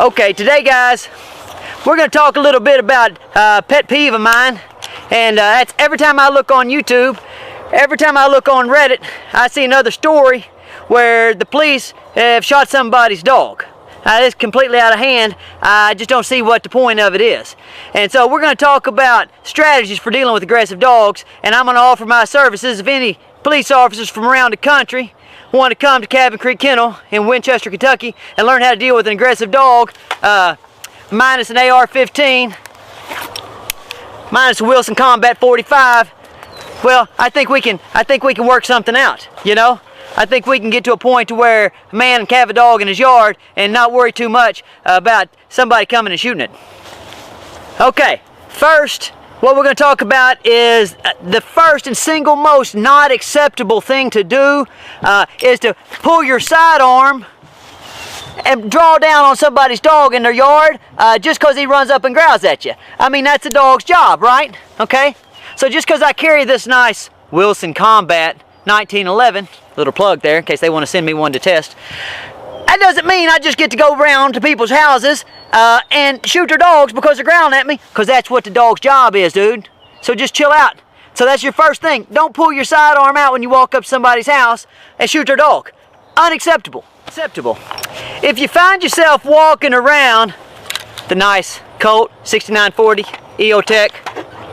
Okay, today guys, we're going to talk a little bit about a pet peeve of mine, and that's every time I look on YouTube, every time I look on Reddit, I see another story where the police have shot somebody's dog. It's completely out of hand. I just don't see what the point of it is. And so we're going to talk about strategies for dealing with aggressive dogs, and I'm going to offer my services if any police officers from around the country want to come to Cabin Creek Kennel in Winchester, Kentucky and learn how to deal with an aggressive dog, minus an AR-15, minus a Wilson Combat 45. Well, I think we can work something out, you know? I think we can get to a point to where a man can have a dog in his yard and not worry too much about somebody coming and shooting it. Okay, first, what we're going to talk about is the first and single most not acceptable thing to do is to pull your sidearm and draw down on somebody's dog in their yard just because he runs up and growls at you. I mean, that's a dog's job, right? Okay? So just because I carry this nice Wilson Combat 1911, little plug there in case they want to send me one to test, that doesn't mean I just get to go around to people's houses and shoot their dogs because they're growling at me, because that's what the dog's job is, dude. So just chill out. So that's your first thing. Don't pull your sidearm out when you walk up to somebody's house and shoot their dog. Unacceptable. Acceptable. If you find yourself walking around the nice Colt 6940 EOTech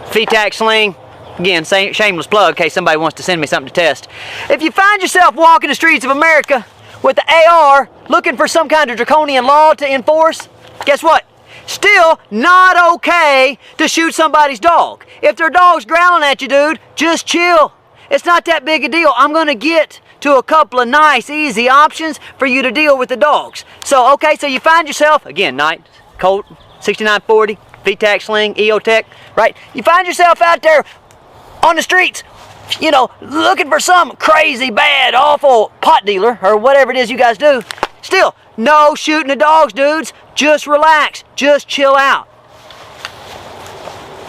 VTAC sling, again, shameless plug in case somebody wants to send me something to test. If you find yourself walking the streets of America with the AR looking for some kind of draconian law to enforce, guess what? Still not okay to shoot somebody's dog. If their dog's growling at you, dude, just chill. It's not that big a deal. I'm going to get to a couple of nice, easy options for you to deal with the dogs. So, okay, so you find yourself, again, nice Colt 6940 VTAC sling EOTech, right? You find yourself out there on the streets, you know, looking for some crazy, bad, awful pot dealer or whatever it is you guys do. Still, no shooting the dogs, dudes. Just relax. Just chill out.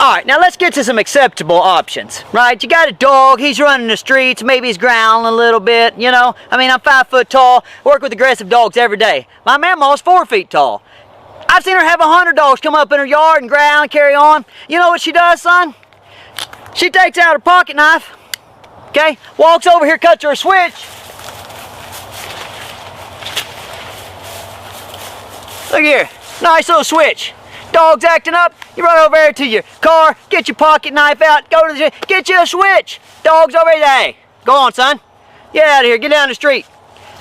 All right, now let's get to some acceptable options, right? You got a dog, he's running the streets, maybe he's growling a little bit, you know? I mean, I'm 5 foot tall, work with aggressive dogs every day. My mamma's 4 feet tall. I've seen her have 100 dogs come up in her yard and growl and carry on. You know what she does, son? She takes out her pocket knife, okay, walks over here, cuts her a switch. Look here, nice little switch. Dog's acting up, you run over there to your car, get your pocket knife out, go to the, get you a switch. Dog's over there, hey, go on, son. Get out of here, get down the street.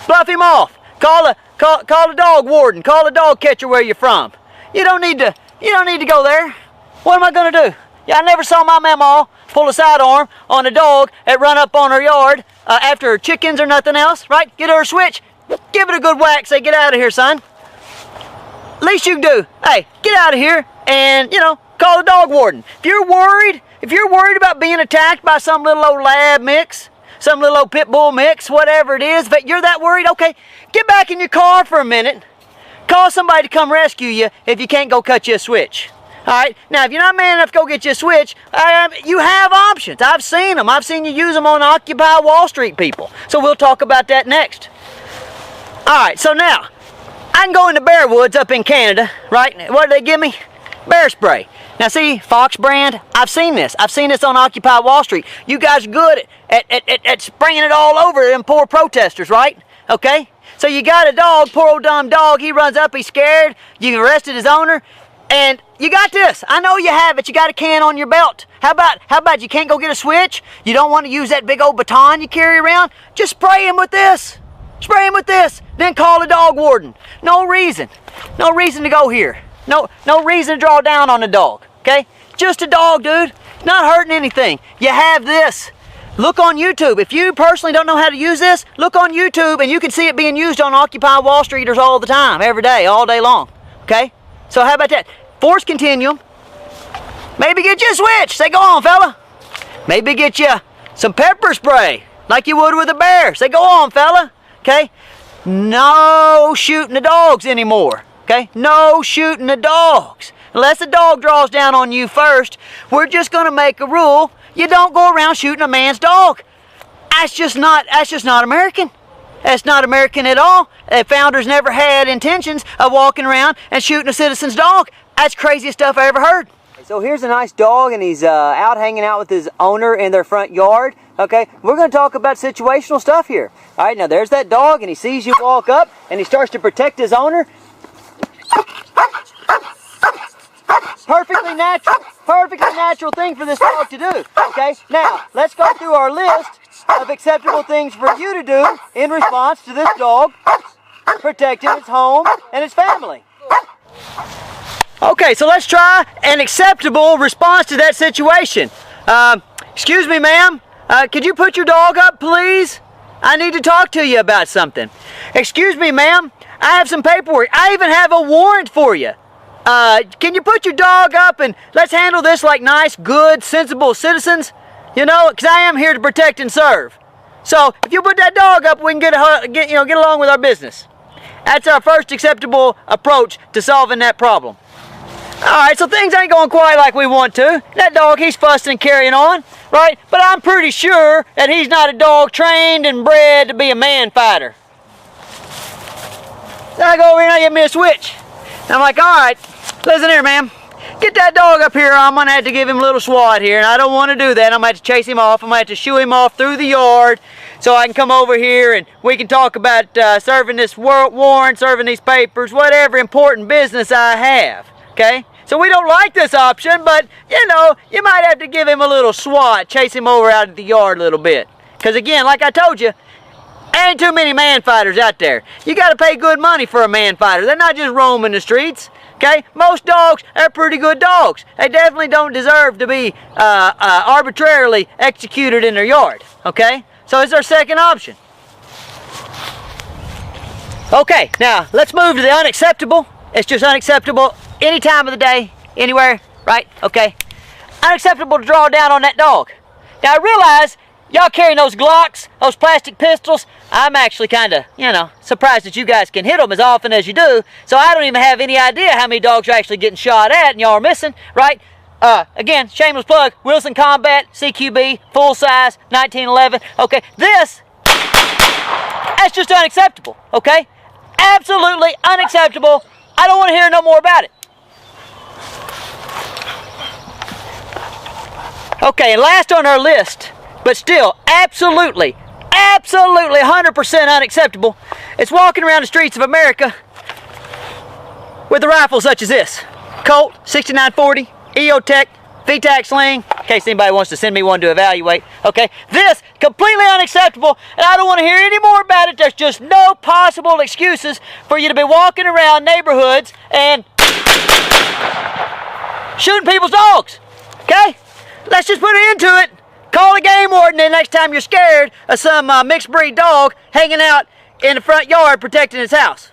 Bluff him off. Call the dog warden, call the dog catcher where you're from. You don't need to go there. What am I gonna do? Yeah, I never saw my mama pull a sidearm on a dog that run up on her yard after her chickens or nothing else, right? Get her a switch, give it a good whack, say, get out of here, son. Least you can do, hey, get out of here and, you know, call the dog warden. If you're worried about being attacked by some little old lab mix, some little old pit bull mix, whatever it is, if you're that worried, okay, get back in your car for a minute. Call somebody to come rescue you if you can't go cut you a switch. All right, now if you're not man enough to go get you a switch, you have options. I've seen them. I've seen you use them on Occupy Wall Street people. So we'll talk about that next. All right, so now, I can go into Bear Woods up in Canada, right? What do they give me? Bear spray. Now see, Fox brand, I've seen this. I've seen this on Occupy Wall Street. You guys are good at spraying it all over them poor protesters, right? Okay? So you got a dog, poor old dumb dog, he runs up, he's scared, you arrested his owner, and you got this. I know you have it. You got a can on your belt. How about you can't go get a switch? You don't want to use that big old baton you carry around? Just spray him with this. Spray him with this. Then call the dog warden. No reason. No reason to go here. No reason to draw down on the dog. Okay? Just a dog, dude. Not hurting anything. You have this. Look on YouTube. If you personally don't know how to use this, look on YouTube and you can see it being used on Occupy Wall Streeters all the time, every day, all day long. Okay? So how about that? Force continuum. Maybe get you a switch. Say, go on, fella. Maybe get you some pepper spray, like you would with a bear. Say, go on, fella. Okay? No shooting the dogs anymore. Okay? No shooting the dogs. Unless the dog draws down on you first, we're just going to make a rule. You don't go around shooting a man's dog. That's just not American. That's not American at all. The founders never had intentions of walking around and shooting a citizen's dog. That's craziest stuff I ever heard. So here's a nice dog, and he's out hanging out with his owner in their front yard. Okay, we're going to talk about situational stuff here. All right, now there's that dog, and he sees you walk up, and he starts to protect his owner. Perfectly natural thing for this dog to do. Okay, now let's go through our list of acceptable things for you to do in response to this dog protecting its home and its family. Okay, so let's try an acceptable response to that situation. Excuse me, ma'am. Could you put your dog up, please? I need to talk to you about something. Excuse me, ma'am. I have some paperwork. I even have a warrant for you. Can you put your dog up and let's handle this like nice, good, sensible citizens? You know, because I am here to protect and serve. So if you put that dog up, we can get along with our business. That's our first acceptable approach to solving that problem. Alright, so things ain't going quite like we want to. That dog, he's fussing and carrying on, right? But I'm pretty sure that he's not a dog trained and bred to be a man fighter. Then I go over here and I get me a switch. And I'm like, alright, listen here, ma'am. Get that dog up here. I'm going to have to give him a little swat here. And I don't want to do that. I'm going to have to chase him off. I'm going to have to shoo him off through the yard so I can come over here and we can talk about serving this warrant, serving these papers, whatever important business I have. Okay? So we don't like this option, but, you know, you might have to give him a little swat, chase him over out of the yard a little bit. Because, again, like I told you, ain't too many man fighters out there. You got to pay good money for a man fighter. They're not just roaming the streets. Okay? Most dogs are pretty good dogs. They definitely don't deserve to be arbitrarily executed in their yard. Okay? So it's our second option. Okay, now let's move to the unacceptable. It's just unacceptable any time of the day, anywhere, right? Okay. Unacceptable to draw down on that dog. Now I realize y'all carrying those Glocks, those plastic pistols. I'm actually kind of, you know, surprised that you guys can hit them as often as you do. So I don't even have any idea how many dogs are actually getting shot at and y'all are missing, right? Again, shameless plug, Wilson Combat, CQB, full size, 1911. Okay, that's just unacceptable, okay? Absolutely unacceptable. I don't want to hear no more about it. Okay, and last on our list, but still absolutely 100% unacceptable, it's walking around the streets of America with a rifle such as this. Colt 6940, EOTech, VTAC sling, in case anybody wants to send me one to evaluate. Okay, this completely unacceptable, and I don't want to hear any more about it. There's just no possible excuses for you to be walking around neighborhoods and shooting people's dogs. Okay, let's just put an end to it. Call a game warden, and next time you're scared of some mixed breed dog hanging out in the front yard protecting his house.